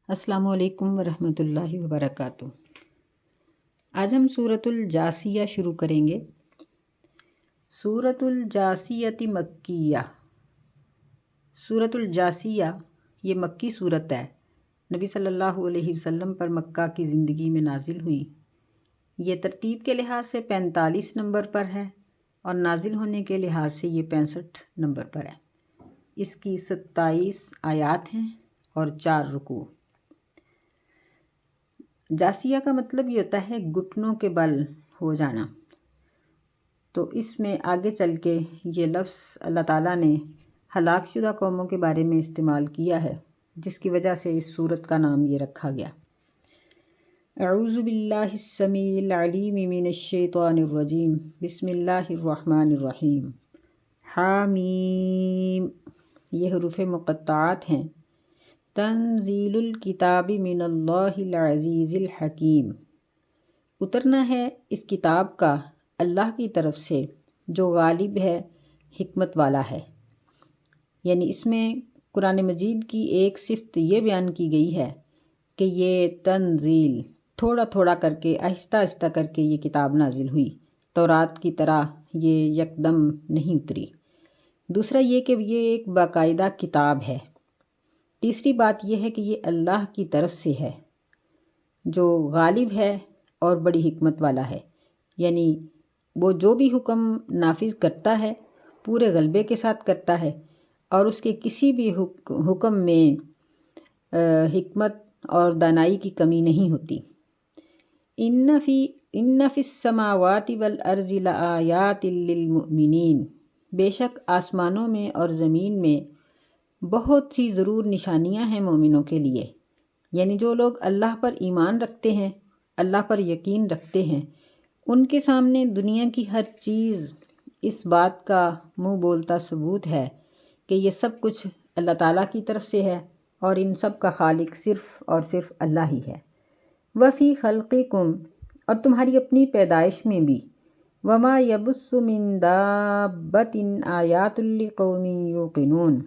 السلام علیکم ورحمۃ اللہ وبرکاتہ۔ آج ہم سورۃ الجاثیہ شروع کریں گے۔ سورۃ الجاثیۃ مکیہ۔ سورۃ الجاثیہ یہ مکی صورت ہے، نبی صلی اللہ علیہ وسلم پر مکہ کی زندگی میں نازل ہوئی۔ یہ ترتیب کے لحاظ سے 45 نمبر پر ہے اور نازل ہونے کے لحاظ سے یہ 65 نمبر پر ہے۔ اس کی 27 آیات ہیں اور 4 رکوع۔ جاثیہ کا مطلب یہ ہوتا ہے گھٹنوں کے بل ہو جانا، تو اس میں آگے چل کے یہ لفظ اللہ تعالیٰ نے ہلاک شدہ قوموں کے بارے میں استعمال کیا ہے، جس کی وجہ سے اس سورت کا نام یہ رکھا گیا۔ اعوذ باللہ السمیع العلیم من الشیطان الرجیم، بسم اللہ الرحمن الرحیم۔ حامیم، یہ حروف مقطعات ہیں۔ تنزیل الکتاب من اللہ العزیز الحکیم، اترنا ہے اس کتاب کا اللہ کی طرف سے جو غالب ہے، حکمت والا ہے۔ یعنی اس میں قرآن مجید کی ایک صفت یہ بیان کی گئی ہے کہ یہ تنزیل تھوڑا تھوڑا کر کے، آہستہ آہستہ کر کے یہ کتاب نازل ہوئی، تورات کی طرح یہ یکدم نہیں اتری۔ دوسرا یہ کہ یہ ایک باقاعدہ کتاب ہے۔ تیسری بات یہ ہے کہ یہ اللہ کی طرف سے ہے جو غالب ہے اور بڑی حکمت والا ہے، یعنی وہ جو بھی حکم نافذ کرتا ہے پورے غلبے کے ساتھ کرتا ہے، اور اس کے کسی بھی حکم میں حکمت اور دانائی کی کمی نہیں ہوتی۔ ان فی السماوات والارض لآیات للمؤمنین، بے شک آسمانوں میں اور زمین میں بہت سی ضرور نشانیاں ہیں مومنوں کے لیے۔ یعنی جو لوگ اللہ پر ایمان رکھتے ہیں، اللہ پر یقین رکھتے ہیں، ان کے سامنے دنیا کی ہر چیز اس بات کا منہ بولتا ثبوت ہے کہ یہ سب کچھ اللہ تعالیٰ کی طرف سے ہے اور ان سب کا خالق صرف اور صرف اللہ ہی ہے۔ وفی خلقکم، اور تمہاری اپنی پیدائش میں بھی، وما یبث من دابۃ آیات لقوم یوقنون،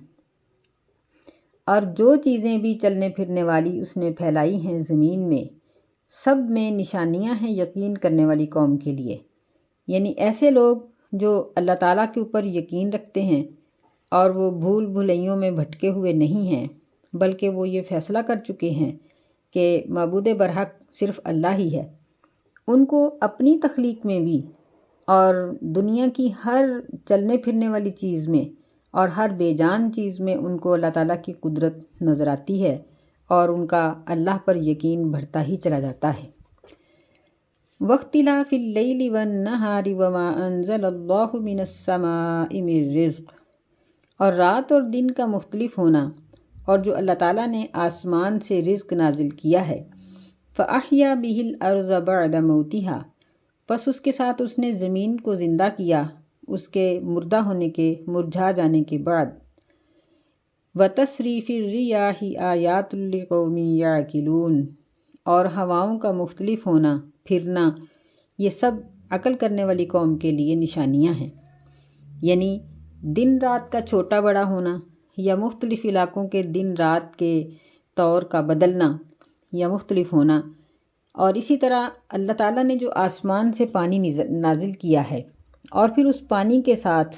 اور جو چیزیں بھی چلنے پھرنے والی اس نے پھیلائی ہیں زمین میں، سب میں نشانیاں ہیں یقین کرنے والی قوم کے لیے۔ یعنی ایسے لوگ جو اللہ تعالیٰ کے اوپر یقین رکھتے ہیں اور وہ بھول بھلائیوں میں بھٹکے ہوئے نہیں ہیں، بلکہ وہ یہ فیصلہ کر چکے ہیں کہ معبود برحق صرف اللہ ہی ہے، ان کو اپنی تخلیق میں بھی اور دنیا کی ہر چلنے پھرنے والی چیز میں اور ہر بے جان چیز میں ان کو اللہ تعالیٰ کی قدرت نظر آتی ہے اور ان کا اللہ پر یقین بڑھتا ہی چلا جاتا ہے۔ وَاخْتِلَافِ اللَّيْلِ وَالنَّهَارِ وَمَا أَنزَلَ اللَّهُ مِنَ السَّمَاءِ مِن رِزْقٍ، اور رات اور دن کا مختلف ہونا، اور جو اللہ تعالیٰ نے آسمان سے رزق نازل کیا ہے۔ فَأَحْيَا بِهِ الْأَرْضَ بَعْدَ مَوْتِهَا، پس اس کے ساتھ اس نے زمین کو زندہ کیا اس کے مردہ ہونے کے، مرجھا جانے کے بعد۔ وَتَصْرِيفِ الرِّيَاحِ آیَاتٌ لِقَوْمٍ يَعْقِلُونَ، اور ہواؤں کا مختلف ہونا، پھرنا، یہ سب عقل کرنے والی قوم کے لیے نشانیاں ہیں۔ یعنی دن رات کا چھوٹا بڑا ہونا، یا مختلف علاقوں کے دن رات کے طور کا بدلنا یا مختلف ہونا، اور اسی طرح اللہ تعالیٰ نے جو آسمان سے پانی نازل کیا ہے اور پھر اس پانی کے ساتھ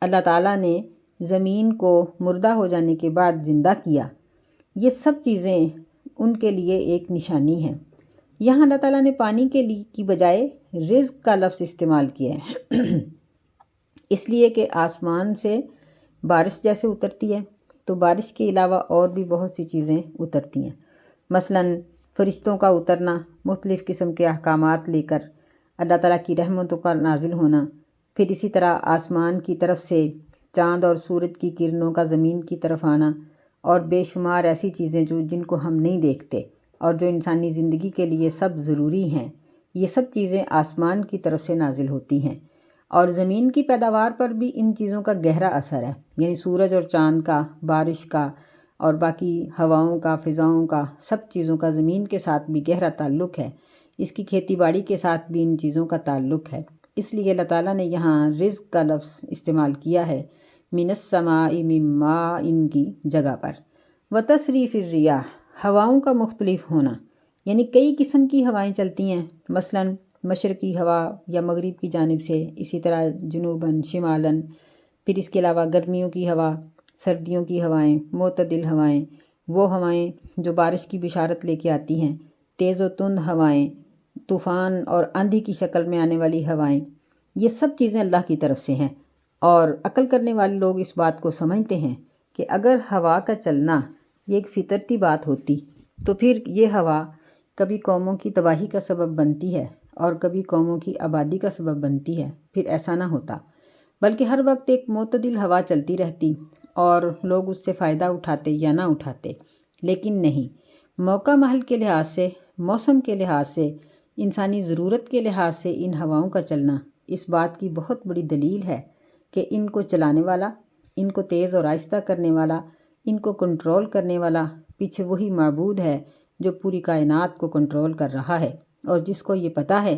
اللہ تعالیٰ نے زمین کو مردہ ہو جانے کے بعد زندہ کیا، یہ سب چیزیں ان کے لیے ایک نشانی ہیں۔ یہاں اللہ تعالیٰ نے پانی کی بجائے رزق کا لفظ استعمال کیا ہے، اس لیے کہ آسمان سے بارش جیسے اترتی ہے تو بارش کے علاوہ اور بھی بہت سی چیزیں اترتی ہیں، مثلاً فرشتوں کا اترنا، مختلف قسم کے احکامات لے کر اللہ تعالیٰ کی رحمتوں کا نازل ہونا، پھر اسی طرح آسمان کی طرف سے چاند اور سورج کی کرنوں کا زمین کی طرف آنا، اور بے شمار ایسی چیزیں جن کو ہم نہیں دیکھتے اور جو انسانی زندگی کے لیے سب ضروری ہیں، یہ سب چیزیں آسمان کی طرف سے نازل ہوتی ہیں۔ اور زمین کی پیداوار پر بھی ان چیزوں کا گہرا اثر ہے، یعنی سورج اور چاند کا، بارش کا، اور باقی ہواؤں کا، فضاؤں کا، سب چیزوں کا زمین کے ساتھ بھی گہرا تعلق ہے، اس کی کھیتی باڑی کے ساتھ بھی ان چیزوں کا تعلق ہے۔ اس لیے اللہ تعالیٰ نے یہاں رزق کا لفظ استعمال کیا ہے، من السماء من ماء کی جگہ پر۔ وتصریف الریاح، ہواؤں کا مختلف ہونا، یعنی کئی قسم کی ہوائیں چلتی ہیں، مثلاً مشرقی ہوا یا مغرب کی جانب سے، اسی طرح جنوباً شمالاً، پھر اس کے علاوہ گرمیوں کی ہوا، سردیوں کی ہوائیں، معتدل ہوائیں، وہ ہوائیں جو بارش کی بشارت لے کے آتی ہیں، تیز و تند ہوائیں، طوفان اور آندھی کی شکل میں آنے والی ہوائیں، یہ سب چیزیں اللہ کی طرف سے ہیں۔ اور عقل کرنے والے لوگ اس بات کو سمجھتے ہیں کہ اگر ہوا کا چلنا یہ ایک فطرتی بات ہوتی تو پھر یہ ہوا کبھی قوموں کی تباہی کا سبب بنتی ہے اور کبھی قوموں کی آبادی کا سبب بنتی ہے، پھر ایسا نہ ہوتا، بلکہ ہر وقت ایک معتدل ہوا چلتی رہتی اور لوگ اس سے فائدہ اٹھاتے یا نہ اٹھاتے۔ لیکن نہیں، موقع محل کے لحاظ سے، موسم کے لحاظ سے، انسانی ضرورت کے لحاظ سے ان ہواؤں کا چلنا اس بات کی بہت بڑی دلیل ہے کہ ان کو چلانے والا، ان کو تیز اور آہستہ کرنے والا، ان کو کنٹرول کرنے والا پیچھے وہی معبود ہے جو پوری کائنات کو کنٹرول کر رہا ہے اور جس کو یہ پتہ ہے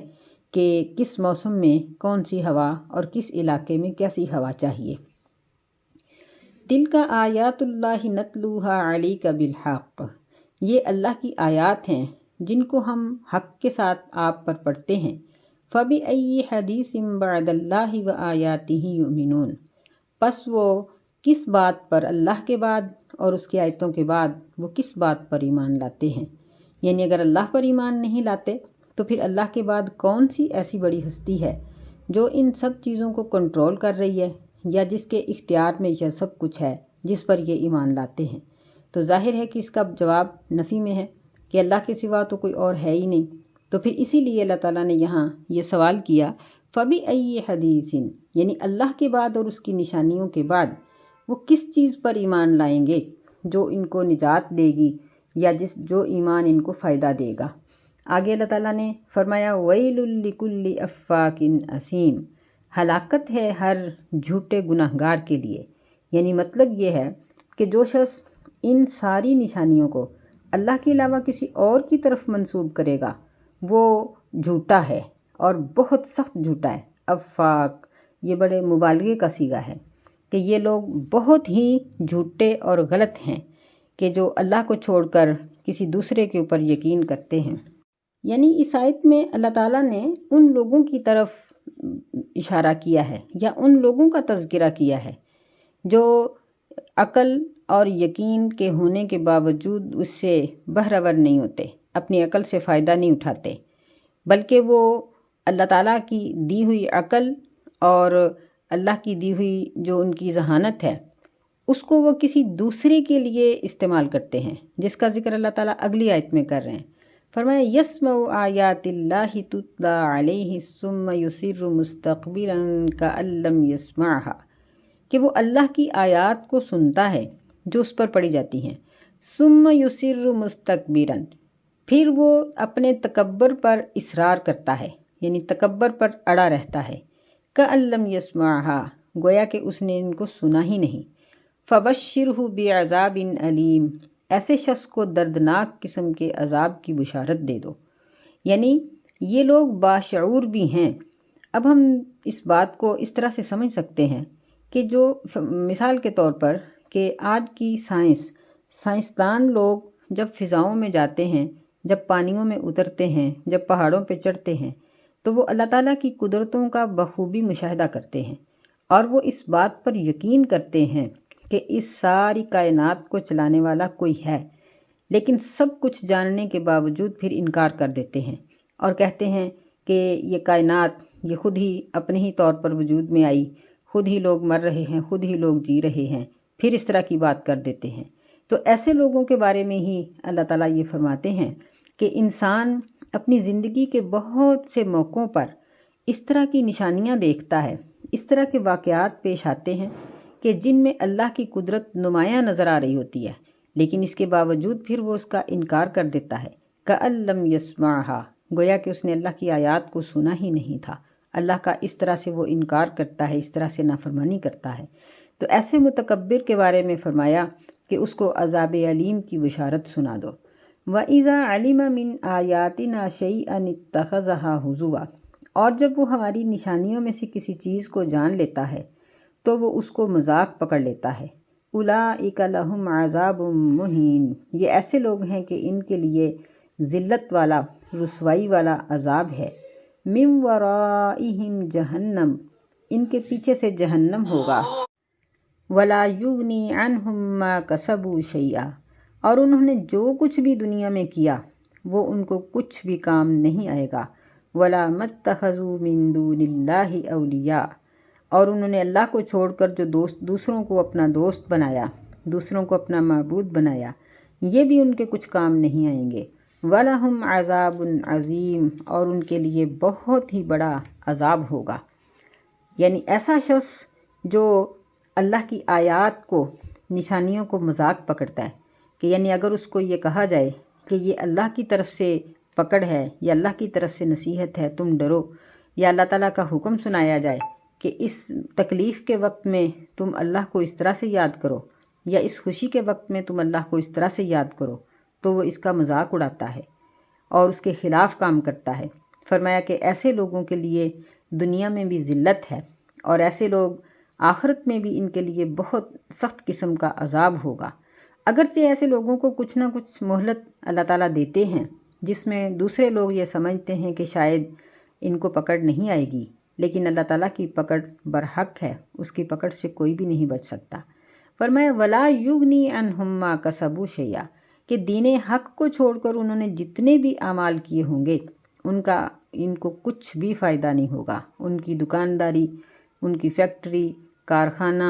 کہ کس موسم میں کون سی ہوا اور کس علاقے میں کیسی ہوا چاہیے۔ تلک آیات اللہ نتلوہا علیک بالحق، یہ اللہ کی آیات ہیں جن کو ہم حق کے ساتھ آپ پر پڑھتے ہیں۔ فَبِأَيِّ حَدِيثٍ بَعْدَ اللَّهِ وَآيَاتِهِ يُؤْمِنُونَ، پس وہ کس بات پر اللہ کے بعد اور اس کی آیتوں کے بعد وہ کس بات پر ایمان لاتے ہیں؟ یعنی اگر اللہ پر ایمان نہیں لاتے تو پھر اللہ کے بعد کون سی ایسی بڑی ہستی ہے جو ان سب چیزوں کو کنٹرول کر رہی ہے یا جس کے اختیار میں یہ سب کچھ ہے جس پر یہ ایمان لاتے ہیں؟ تو ظاہر ہے کہ اس کا جواب نفی میں ہے کہ اللہ کے سوا تو کوئی اور ہے ہی نہیں۔ تو پھر اسی لیے اللہ تعالیٰ نے یہاں یہ سوال کیا فَبِأَيِّ حَدِيثٍ، یعنی اللہ کے بعد اور اس کی نشانیوں کے بعد وہ کس چیز پر ایمان لائیں گے جو ان کو نجات دے گی یا جو ایمان ان کو فائدہ دے گا۔ آگے اللہ تعالیٰ نے فرمایا وَيْلٌ لِكُلِّ أَفَّاكٍ أَثِيمٍ، ہلاکت ہے ہر جھوٹے گناہ گار کے لیے، یعنی مطلب یہ ہے کہ جو شخص ان ساری نشانیوں کو اللہ کے علاوہ کسی اور کی طرف منسوب کرے گا وہ جھوٹا ہے اور بہت سخت جھوٹا ہے۔ افاق یہ بڑے مبالغے کا صیغہ ہے کہ یہ لوگ بہت ہی جھوٹے اور غلط ہیں کہ جو اللہ کو چھوڑ کر کسی دوسرے کے اوپر یقین کرتے ہیں۔ یعنی اس آیت میں اللہ تعالیٰ نے ان لوگوں کی طرف اشارہ کیا ہے یا ان لوگوں کا تذکرہ کیا ہے جو عقل اور یقین کے ہونے کے باوجود اس سے بہرور نہیں ہوتے، اپنی عقل سے فائدہ نہیں اٹھاتے، بلکہ وہ اللہ تعالیٰ کی دی ہوئی عقل اور اللہ کی دی ہوئی جو ان کی ذہانت ہے اس کو وہ کسی دوسرے کے لیے استعمال کرتے ہیں، جس کا ذکر اللہ تعالیٰ اگلی آیت میں کر رہے ہیں۔ فرمایا یسمع آیات اللہ تتلی علیہ ثم یصر مستکبرا کأن لم یسمعها، کہ وہ اللہ کی آیات کو سنتا ہے جو اس پر پڑھی جاتی ہیں، ثم یصر مستکبرا، پھر وہ اپنے تکبر پر اصرار کرتا ہے، یعنی تکبر پر اڑا رہتا ہے، کأن لم یسمعها، گویا کہ اس نے ان کو سنا ہی نہیں۔ فبشرہ بعذاب علیم، ایسے شخص کو دردناک قسم کے عذاب کی بشارت دے دو۔ یعنی یہ لوگ باشعور بھی ہیں۔ اب ہم اس بات کو اس طرح سے سمجھ سکتے ہیں کہ جو مثال کے طور پر کہ آج کی سائنسدان لوگ جب فضاؤں میں جاتے ہیں، جب پانیوں میں اترتے ہیں، جب پہاڑوں پہ چڑھتے ہیں تو وہ اللہ تعالیٰ کی قدرتوں کا بخوبی مشاہدہ کرتے ہیں اور وہ اس بات پر یقین کرتے ہیں کہ اس ساری کائنات کو چلانے والا کوئی ہے، لیکن سب کچھ جاننے کے باوجود پھر انکار کر دیتے ہیں اور کہتے ہیں کہ یہ کائنات یہ خود ہی اپنے ہی طور پر وجود میں آئی، خود ہی لوگ مر رہے ہیں، خود ہی لوگ جی رہے ہیں، پھر اس طرح کی بات کر دیتے ہیں۔ تو ایسے لوگوں کے بارے میں ہی اللہ تعالیٰ یہ فرماتے ہیں کہ انسان اپنی زندگی کے بہت سے موقعوں پر اس طرح کی نشانیاں دیکھتا ہے، اس طرح کے واقعات پیش آتے ہیں کہ جن میں اللہ کی قدرت نمایاں نظر آ رہی ہوتی ہے، لیکن اس کے باوجود پھر وہ اس کا انکار کر دیتا ہے، کأن لم یسمعها، گویا کہ اس نے اللہ کی آیات کو سنا ہی نہیں تھا۔ اللہ کا اس طرح سے وہ انکار کرتا ہے، اس طرح سے نافرمانی کرتا ہے۔ تو ایسے متکبر کے بارے میں فرمایا کہ اس کو عذاب علیم کی بشارت سنا دو۔ وَإِذَا عَلِمَ مِنْ آيَاتِنَا شَيْئًا اتَّخَذَهَا هُزُوًا، اور جب وہ ہماری نشانیوں میں سے کسی چیز کو جان لیتا ہے تو وہ اس کو مذاق پکڑ لیتا ہے۔ اولئک لہم عذاب مہین، یہ ایسے لوگ ہیں کہ ان کے لیے ذلت والا، رسوائی والا عذاب ہے۔ من ورائہم جہنم، ان کے پیچھے سے جہنم ہوگا۔ ولا یغنی عنہم ما کسبوا شیئا، اور انہوں نے جو کچھ بھی دنیا میں کیا وہ ان کو کچھ بھی کام نہیں آئے گا۔ ولا متخذوا من دون اللہ اولیاء، اور انہوں نے اللہ کو چھوڑ کر جو دوسروں کو اپنا دوست بنایا، دوسروں کو اپنا معبود بنایا، یہ بھی ان کے کچھ کام نہیں آئیں گے۔ وَلَهُمْ عَذَابٌ عَظِيمٌ، اور ان کے لیے بہت ہی بڑا عذاب ہوگا۔ یعنی ایسا شخص جو اللہ کی آیات کو، نشانیوں کو مذاق پکڑتا ہے، کہ یعنی اگر اس کو یہ کہا جائے کہ یہ اللہ کی طرف سے پکڑ ہے یا اللہ کی طرف سے نصیحت ہے، تم ڈرو، یا اللہ تعالیٰ کا حکم سنایا جائے کہ اس تکلیف کے وقت میں تم اللہ کو اس طرح سے یاد کرو، یا اس خوشی کے وقت میں تم اللہ کو اس طرح سے یاد کرو، تو وہ اس کا مذاق اڑاتا ہے اور اس کے خلاف کام کرتا ہے۔ فرمایا کہ ایسے لوگوں کے لیے دنیا میں بھی ذلت ہے، اور ایسے لوگ آخرت میں بھی ان کے لیے بہت سخت قسم کا عذاب ہوگا۔ اگرچہ ایسے لوگوں کو کچھ نہ کچھ مہلت اللہ تعالیٰ دیتے ہیں، جس میں دوسرے لوگ یہ سمجھتے ہیں کہ شاید ان کو پکڑ نہیں آئے گی، لیکن اللہ تعالیٰ کی پکڑ برحق ہے، اس کی پکڑ سے کوئی بھی نہیں بچ سکتا۔ فرمایا وَلَا يُغْنِي عَنْهُمْ مَا كَسَبُوا شَيْئًا، کہ دین حق کو چھوڑ کر انہوں نے جتنے بھی اعمال کیے ہوں گے ان کو کچھ بھی فائدہ نہیں ہوگا۔ ان کی دکانداری، ان کی فیکٹری، کارخانہ،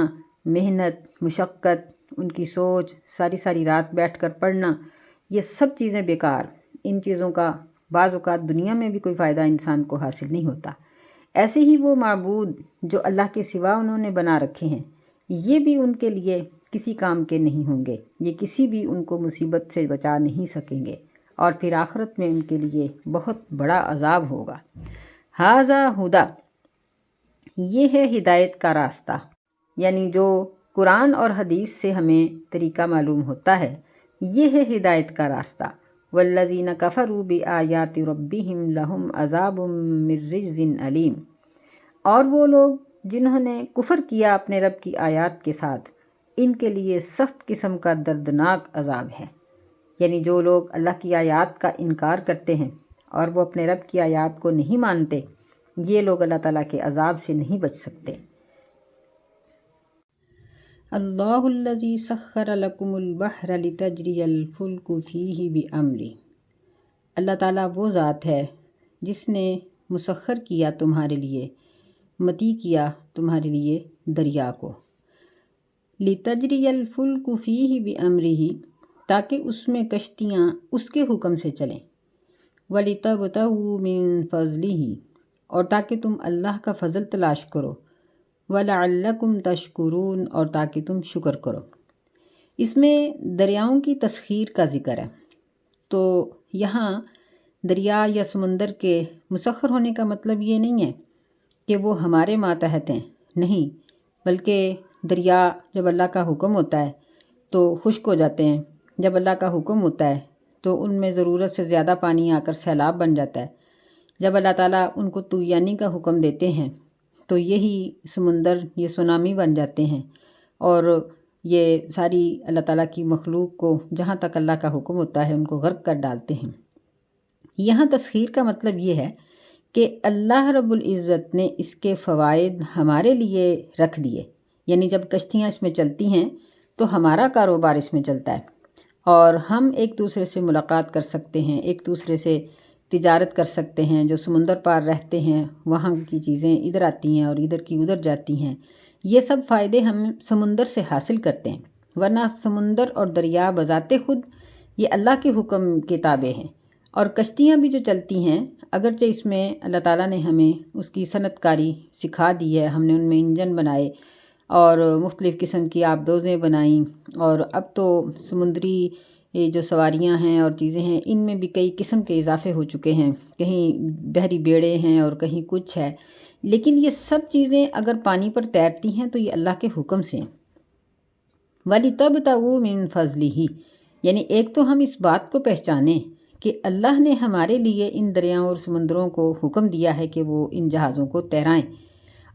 محنت، مشقت، ان کی سوچ، ساری ساری رات بیٹھ کر پڑھنا، یہ سب چیزیں بیکار۔ ان چیزوں کا بعض اوقات دنیا میں بھی کوئی فائدہ انسان کو حاصل نہیں ہوتا۔ ایسے ہی وہ معبود جو اللہ کے سوا انہوں نے بنا رکھے ہیں، یہ بھی ان کے لیے کسی کام کے نہیں ہوں گے، یہ کسی بھی ان کو مصیبت سے بچا نہیں سکیں گے، اور پھر آخرت میں ان کے لیے بہت بڑا عذاب ہوگا۔ ھذا ھدی، یہ ہے ہدایت کا راستہ، یعنی جو قرآن اور حدیث سے ہمیں طریقہ معلوم ہوتا ہے، یہ ہے ہدایت کا راستہ۔ والذین کفروا بآیات ربہم لہم عذاب من رجز علیم، اور وہ لوگ جنہوں نے کفر کیا اپنے رب کی آیات کے ساتھ، ان کے لیے سخت قسم کا دردناک عذاب ہے۔ یعنی جو لوگ اللہ کی آیات کا انکار کرتے ہیں اور وہ اپنے رب کی آیات کو نہیں مانتے، یہ لوگ اللہ تعالیٰ کے عذاب سے نہیں بچ سکتے۔ اللہ الذی سخر لکم البحر لتجری الفلک فیہ بامرہ، اللہ تعالیٰ وہ ذات ہے جس نے مسخر کیا تمہارے لیے، متی کیا تمہارے لیے دریا کو، لتجری الفلک فیہ بامرہ، تاکہ اس میں کشتیاں اس کے حکم سے چلیں، وَلِتَبْتَغُوا مِن فَضْلِهِ، اور تاکہ تم اللہ کا فضل تلاش کرو، وَلَعَلَّكُمْ تَشْكُرُونَ، اور تاکہ تم شکر کرو۔ اس میں دریاؤں کی تسخیر کا ذکر ہے، تو یہاں دریا یا سمندر کے مسخر ہونے کا مطلب یہ نہیں ہے کہ وہ ہمارے ماتحت ہیں، نہیں، بلکہ دریا جب اللہ کا حکم ہوتا ہے تو خشک ہو جاتے ہیں، جب اللہ کا حکم ہوتا ہے تو ان میں ضرورت سے زیادہ پانی آ کر سیلاب بن جاتا ہے، جب اللہ تعالیٰ ان کو طوفانی کا حکم دیتے ہیں تو یہی سمندر یہ سونامی بن جاتے ہیں، اور یہ ساری اللہ تعالیٰ کی مخلوق کو جہاں تک اللہ کا حکم ہوتا ہے ان کو غرق کر ڈالتے ہیں۔ یہاں تسخیر کا مطلب یہ ہے کہ اللہ رب العزت نے اس کے فوائد ہمارے لیے رکھ دیے، یعنی جب کشتیاں اس میں چلتی ہیں تو ہمارا کاروبار اس میں چلتا ہے، اور ہم ایک دوسرے سے ملاقات کر سکتے ہیں، ایک دوسرے سے تجارت کر سکتے ہیں، جو سمندر پار رہتے ہیں وہاں کی چیزیں ادھر آتی ہیں اور ادھر کی ادھر جاتی ہیں، یہ سب فائدے ہم سمندر سے حاصل کرتے ہیں، ورنہ سمندر اور دریا بذات خود یہ اللہ کے حکم کے تابع ہیں، اور کشتیاں بھی جو چلتی ہیں اگرچہ اس میں اللہ تعالیٰ نے ہمیں اس کی صنعت کاری سکھا دی ہے، ہم نے ان میں انجن بنائے اور مختلف قسم کی آبدوزیں بنائیں، اور اب تو سمندری جو سواریاں ہیں اور چیزیں ہیں ان میں بھی کئی قسم کے اضافے ہو چکے ہیں، کہیں بحری بیڑے ہیں اور کہیں کچھ ہے، لیکن یہ سب چیزیں اگر پانی پر تیرتی ہیں تو یہ اللہ کے حکم سے ہیں۔ وَلِتَبْتَغُوا مِن فَضْلِهِ، یعنی ایک تو ہم اس بات کو پہچانیں کہ اللہ نے ہمارے لیے ان دریاؤں اور سمندروں کو حکم دیا ہے کہ وہ ان جہازوں کو تیرائیں،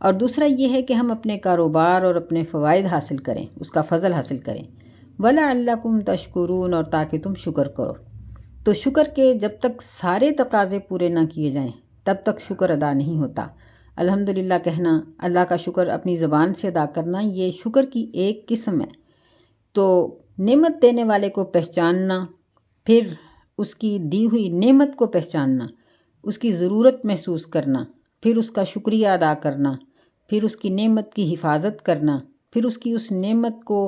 اور دوسرا یہ ہے کہ ہم اپنے کاروبار اور اپنے فوائد حاصل کریں، اس کا فضل حاصل کریں۔ وَلَعَلَّكُمْ تَشْكُرُونَ، اور تاکہ تم شکر کرو۔ تو شکر کے جب تک سارے تقاضے پورے نہ کیے جائیں تب تک شکر ادا نہیں ہوتا۔ الحمدللہ کہنا، اللہ کا شکر اپنی زبان سے ادا کرنا، یہ شکر کی ایک قسم ہے۔ تو نعمت دینے والے کو پہچاننا، پھر اس کی دی ہوئی نعمت کو پہچاننا، اس کی ضرورت محسوس کرنا، پھر اس کا شکریہ ادا کرنا، پھر اس کی نعمت کی حفاظت کرنا، پھر اس کی اس نعمت کو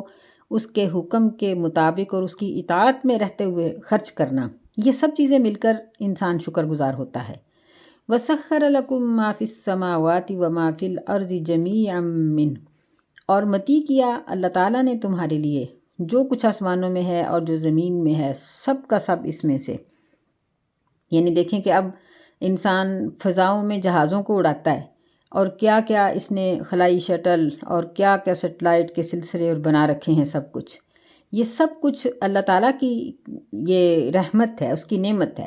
اس کے حکم کے مطابق اور اس کی اطاعت میں رہتے ہوئے خرچ کرنا، یہ سب چیزیں مل کر انسان شکر گزار ہوتا ہے۔ وَسَخَّرَ لَكُم مَّا فِي السَّمَاوَاتِ وَمَا فِي الْأَرْضِ جَمِيعًا مِّنْهُ، اور متی کیا اللہ تعالیٰ نے تمہارے لیے جو کچھ آسمانوں میں ہے اور جو زمین میں ہے، سب کا سب اس میں سے۔ یعنی دیکھیں کہ اب انسان فضاؤں میں جہازوں کو اڑاتا ہے، اور کیا کیا اس نے خلائی شٹل اور کیا کیا سیٹلائٹ کے سلسلے اور بنا رکھے ہیں، سب کچھ یہ سب کچھ اللہ تعالیٰ کی یہ رحمت ہے، اس کی نعمت ہے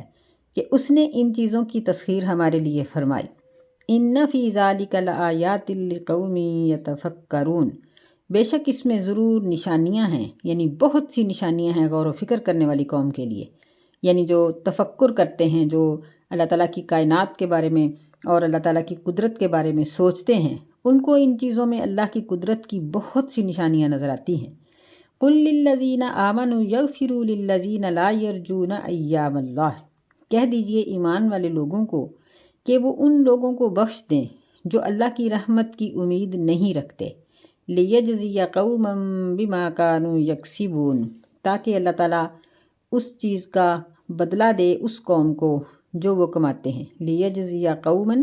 کہ اس نے ان چیزوں کی تسخیر ہمارے لیے فرمائی۔ ان فی ذالک لآیات لقوم یتفکرون، بے شک اس میں ضرور نشانیاں ہیں، یعنی بہت سی نشانیاں ہیں غور و فکر کرنے والی قوم کے لیے، یعنی جو تفکر کرتے ہیں، جو اللہ تعالیٰ کی کائنات کے بارے میں اور اللہ تعالیٰ کی قدرت کے بارے میں سوچتے ہیں، ان کو ان چیزوں میں اللہ کی قدرت کی بہت سی نشانیاں نظر آتی ہیں۔ قُل لِّلَّذِينَ آمَنُوا يَغْفِرُوا لِلَّذِينَ لَا يَرْجُونَ أَيَّامَ اللَّهِ، کہہ دیجئے ایمان والے لوگوں کو کہ وہ ان لوگوں کو بخش دیں جو اللہ کی رحمت کی امید نہیں رکھتے، لِيَجْزِيَ قَوْمًا بِمَا كَانُوا يَكْسِبُونَ، تاکہ اللہ تعالیٰ اس چیز کا بدلہ دے اس قوم کو جو وہ کماتے ہیں۔ لِيَجْزِيَ قَوْمًا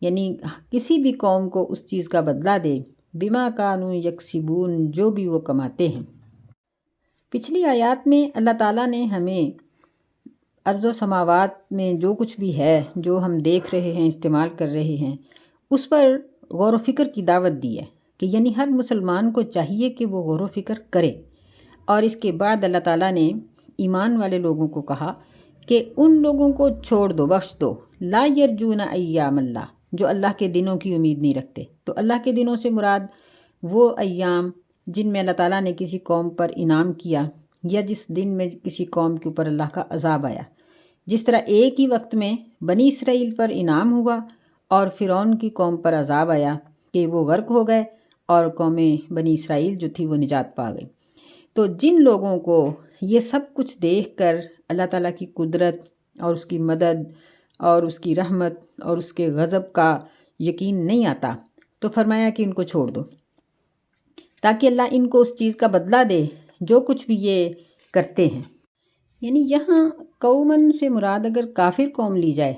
یعنی کسی بھی قوم کو اس چیز کا بدلہ دے، بِمَا كَانُوا يَكْسِبُونَ جو بھی وہ کماتے ہیں۔ پچھلی آیات میں اللہ تعالیٰ نے ہمیں ارض و سماوات میں جو کچھ بھی ہے، جو ہم دیکھ رہے ہیں، استعمال کر رہے ہیں، اس پر غور و فکر کی دعوت دی ہے کہ یعنی ہر مسلمان کو چاہیے کہ وہ غور و فکر کرے۔ اور اس کے بعد اللہ تعالیٰ نے ایمان والے لوگوں کو کہا کہ ان لوگوں کو چھوڑ دو، بخش دو، لا یرجون ایام اللہ، جو اللہ کے دنوں کی امید نہیں رکھتے۔ تو اللہ کے دنوں سے مراد وہ ایام جن میں اللہ تعالیٰ نے کسی قوم پر انعام کیا، یا جس دن میں کسی قوم کے اوپر اللہ کا عذاب آیا۔ جس طرح ایک ہی وقت میں بنی اسرائیل پر انعام ہوا اور فرعون کی قوم پر عذاب آیا کہ وہ غرق ہو گئے، اور قوم بنی اسرائیل جو تھی وہ نجات پا گئی۔ تو جن لوگوں کو یہ سب کچھ دیکھ کر اللہ تعالیٰ کی قدرت اور اس کی مدد اور اس کی رحمت اور اس کے غضب کا یقین نہیں آتا، تو فرمایا کہ ان کو چھوڑ دو، تاکہ اللہ ان کو اس چیز کا بدلہ دے جو کچھ بھی یہ کرتے ہیں۔ یعنی یہاں قومن سے مراد اگر کافر قوم لی جائے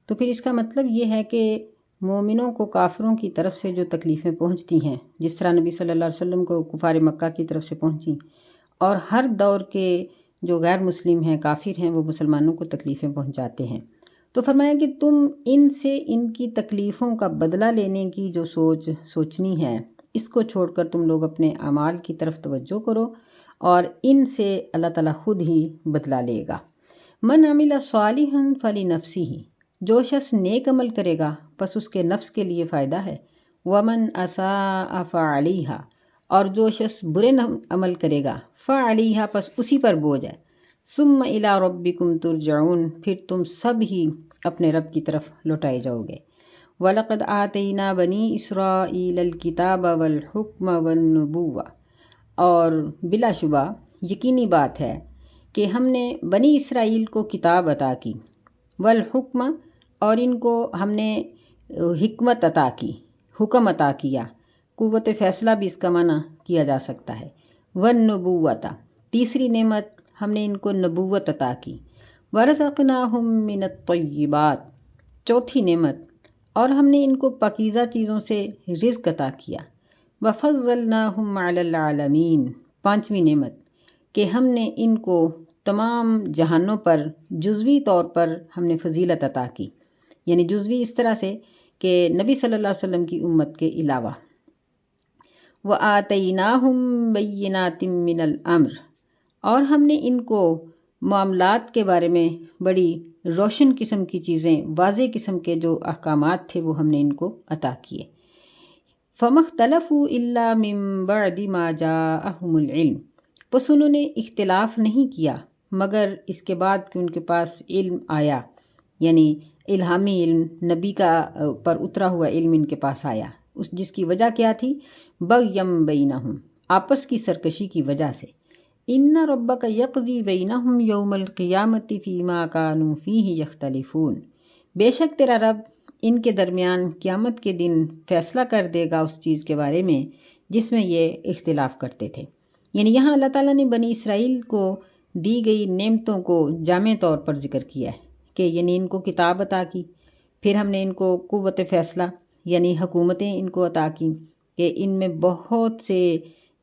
تو پھر اس کا مطلب یہ ہے کہ مومنوں کو کافروں کی طرف سے جو تکلیفیں پہنچتی ہیں، جس طرح نبی صلی اللہ علیہ وسلم کو کفار مکہ کی طرف سے پہنچیں، اور ہر دور کے جو غیر مسلم ہیں، کافر ہیں، وہ مسلمانوں کو تکلیفیں پہنچاتے ہیں، تو فرمایا کہ تم ان سے ان کی تکلیفوں کا بدلہ لینے کی جو سوچنی ہے، اس کو چھوڑ کر تم لوگ اپنے اعمال کی طرف توجہ کرو، اور ان سے اللہ تعالیٰ خود ہی بدلہ لے گا۔ من عمل صالحا فلنفسہ، جو شخص نیک عمل کرے گا پس اس کے نفس کے لیے فائدہ ہے، ومن اساء فعلیہا، اور جو شخص برے عمل کرے گا فعلیہا پس اسی پر بوجھ ہے، ثم الی ربکم ترجعون، پھر تم سب ہی اپنے رب کی طرف لوٹائے جاؤ گے۔ وَلَقَدْ آتَيْنَا بَنِي إِسْرَائِيلَ الْكِتَابَ وَالْحُكْمَ وَالنُّبُوَّةَ، اور بلا شبہ یقینی بات ہے کہ ہم نے بنی اسرائیل کو کتاب عطا کی، والحکم، اور ان کو ہم نے حکمت عطا کی، حکم عطا کیا، قوت فیصلہ بھی اس کا معنی کیا جا سکتا ہے، والنبوۃ، تیسری نعمت ہم نے ان کو نبوت عطا کی، ورزقناہم من الطیبات، چوتھی نعمت، اور ہم نے ان کو پاکیزہ چیزوں سے رزق عطا کیا، وفضلناہم علی العالمین، پانچویں نعمت کہ ہم نے ان کو تمام جہانوں پر جزوی طور پر ہم نے فضیلت عطا کی، یعنی جزوی اس طرح سے کہ نبی صلی اللہ علیہ وسلم کی امت کے علاوہ۔ وَآتَيْنَاهُمْ بَيِّنَاتٍ مِّنَ الْأَمْرِ، اور ہم نے ان کو معاملات کے بارے میں بڑی روشن قسم کی چیزیں، واضح قسم کے جو احکامات تھے وہ ہم نے ان کو عطا کیے۔ فَمَخْتَلَفُوا إِلَّا مِن بَعْدِ مَا جَاءَهُمُ الْعِلْمُ، پس انہوں نے اختلاف نہیں کیا مگر اس کے بعد کہ ان کے پاس علم آیا، یعنی الہامی علم، نبی کا پر اترا ہوا علم ان کے پاس آیا، جس کی وجہ کیا تھی؟ بغیم بینہم، آپس کی سرکشی کی وجہ سے۔ ان ربک یقضی بینہم یوم القیامت فیما کانوا فیہ یختلفون، بے شک تیرا رب ان کے درمیان قیامت کے دن فیصلہ کر دے گا اس چیز کے بارے میں جس میں یہ اختلاف کرتے تھے۔ یعنی یہاں اللہ تعالیٰ نے بنی اسرائیل کو دی گئی نعمتوں کو جامع طور پر ذکر کیا ہے کہ یعنی ان کو کتاب عطا کی، پھر ہم نے ان کو قوت فیصلہ یعنی حکومتیں ان کو عطا کی کہ ان میں بہت سے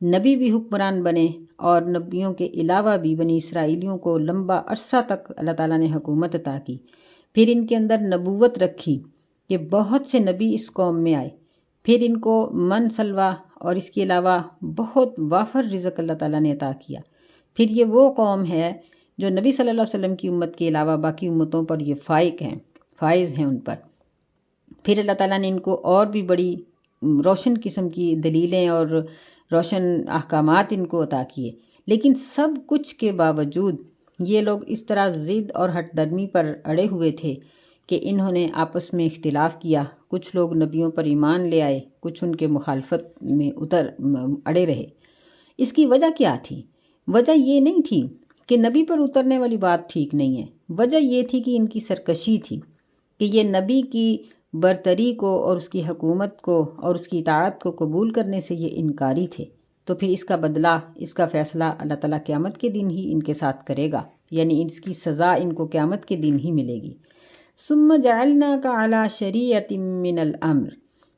نبی بھی حکمران بنے، اور نبیوں کے علاوہ بھی بنی اسرائیلیوں کو لمبا عرصہ تک اللہ تعالیٰ نے حکومت عطا کی، پھر ان کے اندر نبوت رکھی کہ بہت سے نبی اس قوم میں آئے، پھر ان کو من سلوا اور اس کے علاوہ بہت وافر رزق اللہ تعالیٰ نے عطا کیا۔ پھر یہ وہ قوم ہے جو نبی صلی اللہ علیہ وسلم کی امت کے علاوہ باقی امتوں پر یہ فائز ہیں ان پر۔ پھر اللہ تعالیٰ نے ان کو اور بھی بڑی روشن قسم کی دلیلیں اور روشن احکامات ان کو عطا کیے، لیکن سب کچھ کے باوجود یہ لوگ اس طرح ضد اور ہٹ درمی پر اڑے ہوئے تھے کہ انہوں نے آپس میں اختلاف کیا، کچھ لوگ نبیوں پر ایمان لے آئے، کچھ ان کے مخالفت میں اڑے رہے۔ اس کی وجہ کیا تھی؟ وجہ یہ نہیں تھی کہ نبی پر اترنے والی بات ٹھیک نہیں ہے، وجہ یہ تھی کہ ان کی سرکشی تھی کہ یہ نبی کی برتری کو اور اس کی حکومت کو اور اس کی اطاعت کو قبول کرنے سے یہ انکاری تھے، تو پھر اس کا بدلہ، اس کا فیصلہ اللہ تعالیٰ قیامت کے دن ہی ان کے ساتھ کرے گا، یعنی اس کی سزا ان کو قیامت کے دن ہی ملے گی۔ ثم جعلناک علی شریعۃ من الامر،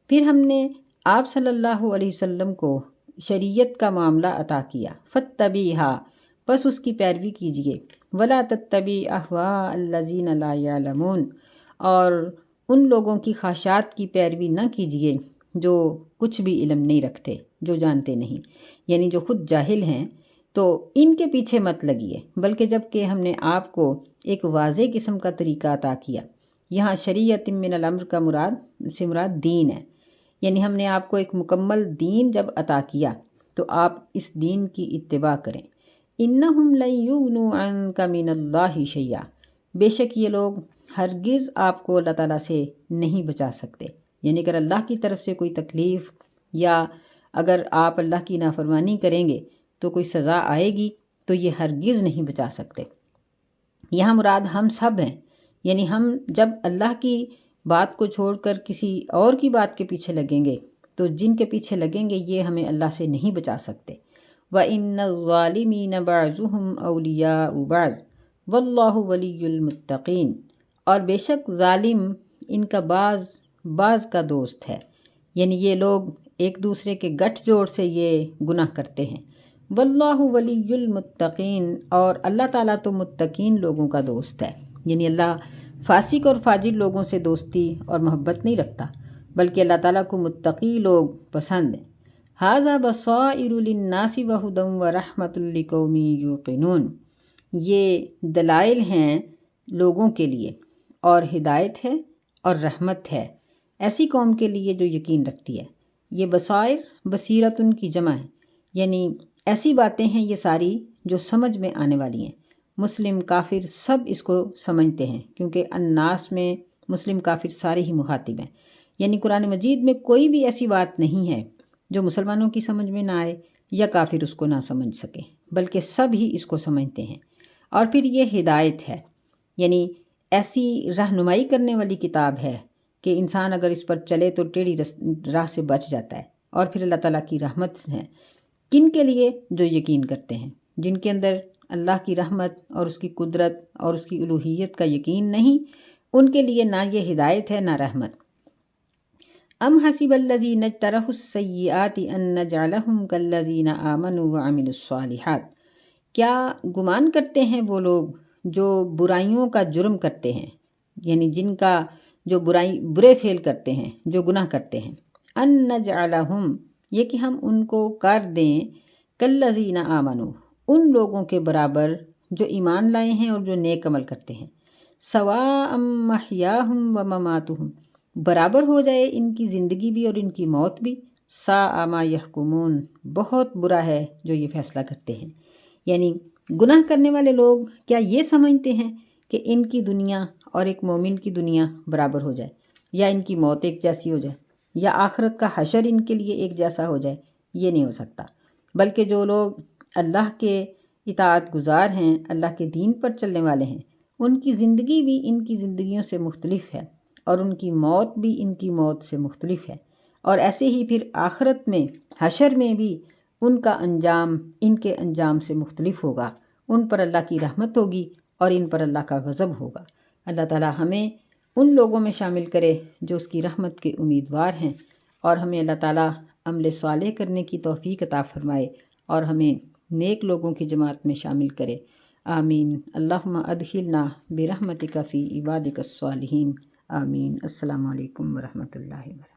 پھر ہم نے آپ صلی اللہ علیہ وسلم کو شریعت کا معاملہ عطا کیا، فاتبعھا، پس اس کی پیروی کیجیے، ولا تتبع اہواء الذین لا یعلمون، اور ان لوگوں کی خواہشات کی پیروی نہ کیجیے جو کچھ بھی علم نہیں رکھتے، جو جانتے نہیں، یعنی جو خود جاہل ہیں، تو ان کے پیچھے مت لگیے، بلکہ جب کہ ہم نے آپ کو ایک واضح قسم کا طریقہ عطا کیا۔ یہاں شریعت من الامر کا مراد دین ہے، یعنی ہم نے آپ کو ایک مکمل دین جب عطا کیا تو آپ اس دین کی اتباع کریں۔ انہم لن یغنوا عنک من اللہ شیئا، بے شک یہ لوگ ہرگز آپ کو اللہ تعالیٰ سے نہیں بچا سکتے، یعنی اگر اللہ کی طرف سے کوئی تکلیف یا اگر آپ اللہ کی نافرمانی کریں گے تو کوئی سزا آئے گی تو یہ ہرگز نہیں بچا سکتے۔ یہاں مراد ہم سب ہیں، یعنی ہم جب اللہ کی بات کو چھوڑ کر کسی اور کی بات کے پیچھے لگیں گے تو جن کے پیچھے لگیں گے یہ ہمیں اللہ سے نہیں بچا سکتے۔ وَإِنَّ الظَّالِمِينَ بَعْضُهُمْ أَوْلِيَاءُ بَعْضٍ وَاللَّهُ وَلِيُّ الْمُتَّقِينَ، اور بے شک ظالم ان کا بعض کا دوست ہے، یعنی یہ لوگ ایک دوسرے کے گٹھ جوڑ سے یہ گناہ کرتے ہیں۔ واللہ ولی المتقین، اور اللہ تعالیٰ تو متقین لوگوں کا دوست ہے، یعنی اللہ فاسق اور فاجر لوگوں سے دوستی اور محبت نہیں رکھتا، بلکہ اللہ تعالیٰ کو متقی لوگ پسند ہیں۔ ھذا بصائر للناس وہدی ورحمۃ لقوم یوقنون، یہ دلائل ہیں لوگوں کے لیے اور ہدایت ہے اور رحمت ہے ایسی قوم کے لیے جو یقین رکھتی ہے۔ یہ بصائر بصیرت ان کی جمع ہے، یعنی ایسی باتیں ہیں یہ ساری جو سمجھ میں آنے والی ہیں۔ مسلم کافر سب اس کو سمجھتے ہیں کیونکہ الناس میں مسلم کافر سارے ہی مخاطب ہیں، یعنی قرآن مجید میں کوئی بھی ایسی بات نہیں ہے جو مسلمانوں کی سمجھ میں نہ آئے یا کافر اس کو نہ سمجھ سکے، بلکہ سب ہی اس کو سمجھتے ہیں۔ اور پھر یہ ہدایت ہے، یعنی ایسی رہنمائی کرنے والی کتاب ہے کہ انسان اگر اس پر چلے تو ٹیڑھی راہ سے بچ جاتا ہے۔ اور پھر اللہ تعالیٰ کی رحمت ہے کن کے لیے؟ جو یقین کرتے ہیں، جن کے اندر اللہ کی رحمت اور اس کی قدرت اور اس کی الوہیت کا یقین نہیں، ان کے لیے نہ یہ ہدایت ہے نہ رحمت۔ ام حسب الذین اجترحوا السیئات ان نجعلہم کالذین آمنوا وعملوا الصالحات، کیا گمان کرتے ہیں وہ لوگ جو برائیوں کا جرم کرتے ہیں، یعنی جن کا جو برے فعل کرتے ہیں، جو گناہ کرتے ہیں، ان نجعلہم، یہ کہ ہم ان کو کر دیں کالذین آمنوا، ان لوگوں کے برابر جو ایمان لائے ہیں اور جو نیک عمل کرتے ہیں، سواء محیاہم ومماتہم، برابر ہو جائے ان کی زندگی بھی اور ان کی موت بھی، ساء ما یحکمون، بہت برا ہے جو یہ فیصلہ کرتے ہیں۔ یعنی گناہ کرنے والے لوگ کیا یہ سمجھتے ہیں کہ ان کی دنیا اور ایک مومن کی دنیا برابر ہو جائے، یا ان کی موت ایک جیسی ہو جائے، یا آخرت کا حشر ان کے لیے ایک جیسا ہو جائے؟ یہ نہیں ہو سکتا، بلکہ جو لوگ اللہ کے اطاعت گزار ہیں، اللہ کے دین پر چلنے والے ہیں، ان کی زندگی بھی ان کی زندگیوں سے مختلف ہے، اور ان کی موت بھی ان کی موت سے مختلف ہے، اور ایسے ہی پھر آخرت میں حشر میں بھی ان کا انجام ان کے انجام سے مختلف ہوگا۔ ان پر اللہ کی رحمت ہوگی اور ان پر اللہ کا غضب ہوگا۔ اللہ تعالی ہمیں ان لوگوں میں شامل کرے جو اس کی رحمت کے امیدوار ہیں، اور ہمیں اللہ تعالی عمل صالح کرنے کی توفیق عطا فرمائے اور ہمیں نیک لوگوں کی جماعت میں شامل کرے۔ آمین۔ اللہم ادخلنا برحمتک فی عبادک الصالحین۔ آمین۔ السلام علیکم ورحمۃ اللہ وبرکاتہ۔